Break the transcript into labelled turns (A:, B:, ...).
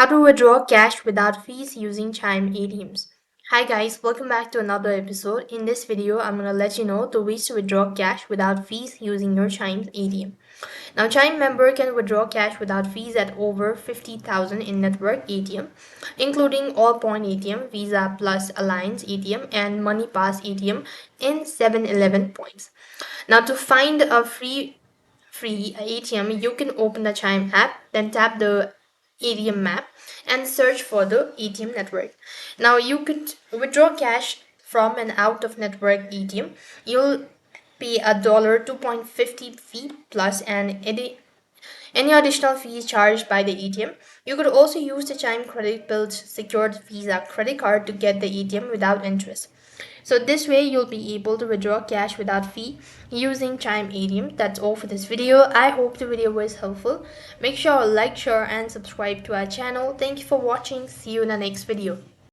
A: How to withdraw cash without fees using Chime ATMs. Hi guys, welcome back to another episode. In this video, I'm going to let you know the ways to withdraw cash without fees using your Chime ATM. Now, Chime member can withdraw cash without fees at over 50,000 in network ATM, including Allpoint ATM, Visa Plus Alliance ATM, and MoneyPass ATM in 7-Eleven points. Now, to find a free ATM, you can open the Chime app, then tap the ATM Map and search for the ATM network. Now you could withdraw cash from an out of network ATM. You'll pay $2.50 fee plus any additional fees charged by the ATM. You could also use the Chime credit built secured Visa credit card to get the ATM without interest. So this way you'll be able to withdraw cash without fee using Chime ATM. That's all for this video. I hope the video was helpful. Make sure to like, share and subscribe to our channel. Thank you for watching. See you in the next video.